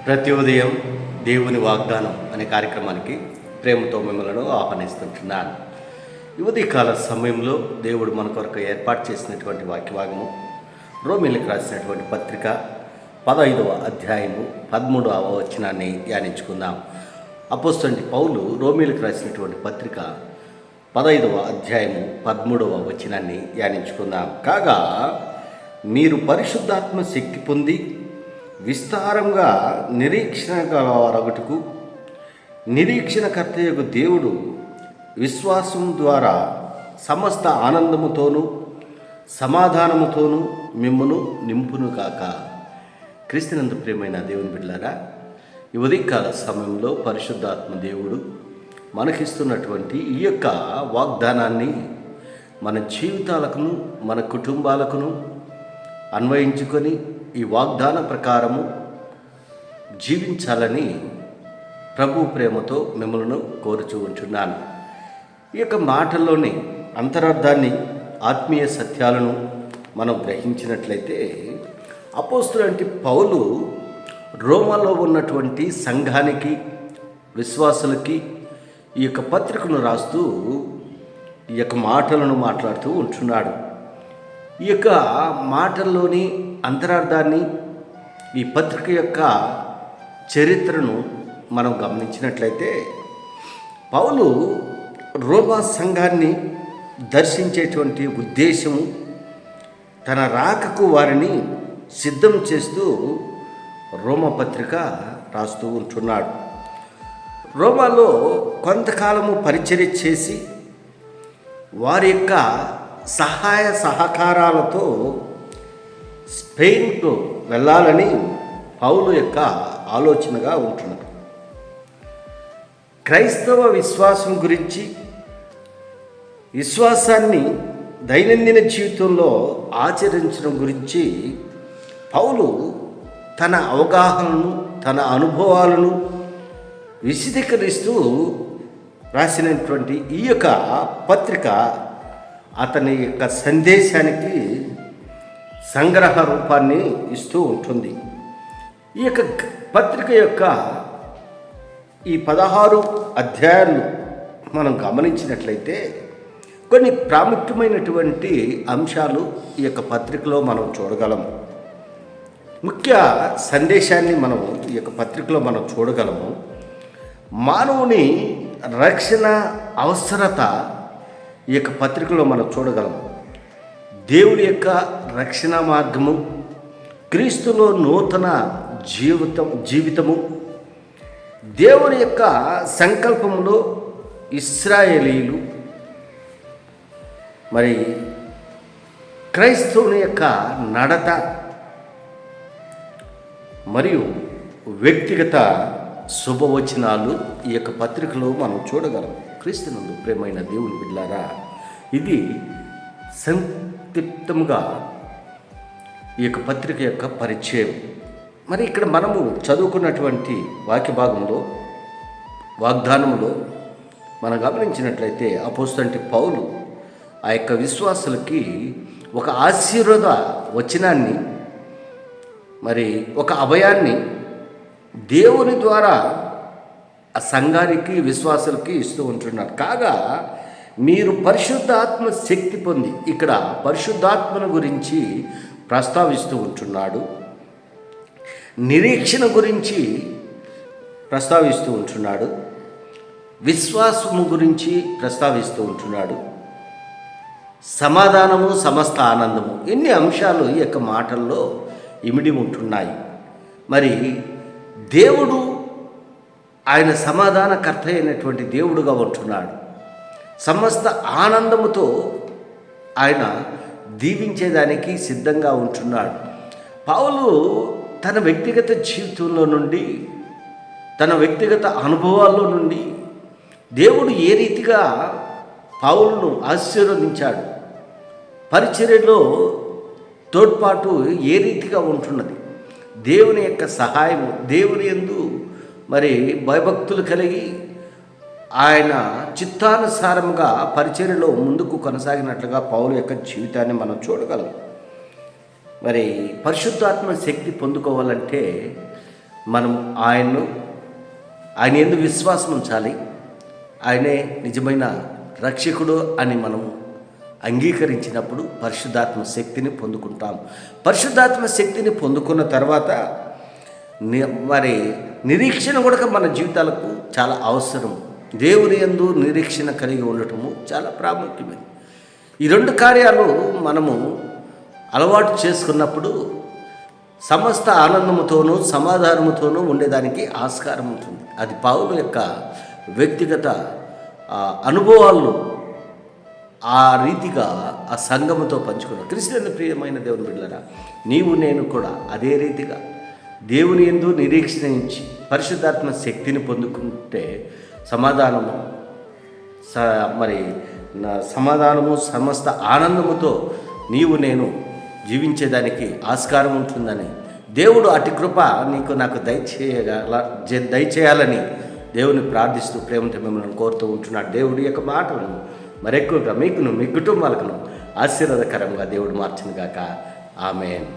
ప్రతి ఉదయం దేవుని వాగ్దానం అనే కార్యక్రమానికి ప్రేమతో మిమ్మల్ని ఆహ్వానిస్తుంటున్నాను. ఈ ఉదయకాల సమయంలో దేవుడు మన కొరకు ఏర్పాటు చేసినటువంటి వాక్యభాగము రోమీయులకు రాసినటువంటి పత్రిక 15వ అధ్యాయము 13వ వచనాన్ని ధ్యానించుకుందాం. అపోస్తలుడైన పౌలు రోమీయులకు రాసినటువంటి పత్రిక 15వ అధ్యాయము 13వ వచనాన్ని ధ్యానించుకుందాం. కాగా మీరు పరిశుద్ధాత్మ శక్తి పొంది విస్తారంగా నిరీక్షణ గలవారొకటుకు నిరీక్షణకర్తయగు దేవుడు విశ్వాసం ద్వారా సమస్త ఆనందముతోనూ సమాధానముతోనూ మిమ్మును నింపును కాక. క్రీస్తునందు ప్రియమైన దేవుని బిడ్డలారా, ఈ ఉదయకాల సమయంలో పరిశుద్ధాత్మ దేవుడు మనకిస్తున్నటువంటి ఈ యొక్క వాగ్దానాన్ని మన జీవితాలకును మన కుటుంబాలకును అన్వయించుకొని ఈ వాగ్దాన ప్రకారము జీవించాలని ప్రభు ప్రేమతో మిమ్మల్ని కోరుచూ ఉంటున్నాను. ఈ యొక్క మాటల్లోని అంతరార్థాన్ని ఆత్మీయ సత్యాలను మనం గ్రహించినట్లయితే అపోస్తలుడైన పౌలు రోమాలో ఉన్నటువంటి సంఘానికి విశ్వాసులకి ఈ యొక్క పత్రికను రాస్తూ ఈ యొక్క మాటలను మాట్లాడుతూ ఉంటున్నాడు. ఈ యొక్క మాటల్లోని అంతరార్థాన్ని ఈ పత్రిక యొక్క చరిత్రను మనం గమనించినట్లయితే పౌలు రోమా సంఘాన్ని దర్శించేటువంటి ఉద్దేశము తన రాకకు వారిని సిద్ధం చేస్తూ రోమా పత్రిక రాస్తూ ఉంటున్నాడు. రోమాలో కొంతకాలము పరిచర్య చేసి వారి యొక్క సహాయ సహకారాలతో స్పెయిన్కు వెళ్ళాలని పౌలు యొక్క ఆలోచనగా ఉంటున్నది. క్రైస్తవ విశ్వాసం గురించి, విశ్వాసాన్ని దైనందిన జీవితంలో ఆచరించడం గురించి పౌలు తన అవగాహనను తన అనుభవాలను విశదీకరిస్తూ రాసినటువంటి ఈ యొక్క పత్రిక అతని యొక్క సందేశానికి సంగ్రహ రూపాన్ని ఇస్తూ ఉంటుంది. ఈ యొక్క పత్రిక యొక్క ఈ 16 అధ్యాయాలు మనం గమనించినట్లయితే కొన్ని ప్రాముఖ్యమైనటువంటి అంశాలు ఈ యొక్క పత్రికలో మనం చూడగలము. ముఖ్య సందేశాన్ని మనం ఈ యొక్క పత్రికలో మనం చూడగలము. మానవుని రక్షణ అవసరత ఈ యొక్క పత్రికలో మనం చూడగలము. దేవుని యొక్క రక్షణ మార్గము, క్రీస్తులో నూతన జీవితము, దేవుని యొక్క సంకల్పములో ఇశ్రాయేలీలు, మరి క్రైస్తవుని యొక్క నడత మరియు వ్యక్తిగత శుభవచనాలు ఈ యొక్క పత్రికలో మనం చూడగలం. క్రీస్తునందు ప్రియమైన దేవుని బిడ్డలారా, ఇది సంక్షిప్తముగా ఈ యొక్క పత్రిక యొక్క పరిచయం. మరి ఇక్కడ మనము చదువుకున్నటువంటి వాక్య భాగంలో వాగ్దానంలో మనం గమనించినట్లయితే అపోస్తలుడైన పౌలు ఆ యొక్క విశ్వాసులకి ఒక ఆశీర్వాద వచనాన్ని, మరి ఒక అభయాన్ని దేవుని ద్వారా ఆ సంఘానికి విశ్వాసులకి ఇస్తూ ఉంటున్నారు. కాగా మీరు పరిశుద్ధాత్మ శక్తి పొంది, ఇక్కడ పరిశుద్ధాత్మను గురించి ప్రస్తావిస్తూ ఉంటున్నాడు. నిరీక్షణ గురించి ప్రస్తావిస్తూ ఉంటున్నాడు. విశ్వాసము గురించి ప్రస్తావిస్తూ ఉంటున్నాడు. సమాధానము, సమస్త ఆనందము, ఎన్ని అంశాలు ఈ యొక్క మాటల్లో ఇమిడి ఉంటున్నాయి. మరి దేవుడు ఆయన సమాధానకర్త అయినటువంటి దేవుడుగా ఉంటున్నాడు. సమస్త ఆనందముతో ఆయన దీవించేదానికి సిద్ధంగా ఉంటున్నాడు. పౌలు తన వ్యక్తిగత జీవితంలో నుండి, తన వ్యక్తిగత అనుభవాల్లో నుండి దేవుడు ఏ రీతిగా పౌలును ఆశీర్వదించాడు, పరిచర్యలో తోడ్పాటు ఏ రీతిగా ఉంటున్నది, దేవుని యొక్క సహాయము, దేవుని యందు మరి భయభక్తులు కలిగి ఆయన చిత్తానుసారంగా పరిచర్యలో ముందుకు కొనసాగినట్లుగా పౌలు యొక్క జీవితాన్ని మనం చూడగలం. మరి పరిశుద్ధాత్మ శక్తి పొందుకోవాలంటే మనం ఆయన యందు విశ్వాసం ఉంచాలి. ఆయనే నిజమైన రక్షకుడు అని మనం అంగీకరించినప్పుడు పరిశుద్ధాత్మ శక్తిని పొందుకుంటాం. పరిశుద్ధాత్మ శక్తిని పొందుకున్న తర్వాత మరి నిరీక్షణ కూడా మన జీవితాలకు చాలా అవసరం. దేవుని యందు నిరీక్షణ కలిగి ఉండటము చాలా ప్రాముఖ్యమైనది. ఈ రెండు కార్యాలు మనము అలవాటు చేసుకున్నప్పుడు సమస్త ఆనందముతోనూ సమాధానముతోనూ ఉండేదానికి ఆస్కారం ఉంటుంది. అది పౌలు యొక్క వ్యక్తిగత అనుభవాలు ఆ రీతిగా ఆ సంఘముతో పంచుకున్నాడు. క్రీస్తునందు ప్రియమైన దేవుని బిడ్డలారా, నీవు నేను కూడా అదే రీతిగా దేవుని యందు నిరీక్షణ ఇచ్చి పరిశుద్ధాత్మ శక్తిని పొందుకుంటే సమాధానము సమస్త ఆనందముతో నీవు నేను జీవించేదానికి ఆస్కారం ఉంటుందని దేవుడు అటు కృప నాకు దయచేయాలని దేవుని ప్రార్థిస్తూ ప్రేమతో మిమ్మల్ని కోరుతూ ఉంటున్నాడు. దేవుడి యొక్క మాటలను మరెక్కువగా మీకును మీ కుటుంబాలకును ఆశీర్వాదకరంగా దేవుడు మార్చును గాక. ఆమేన్.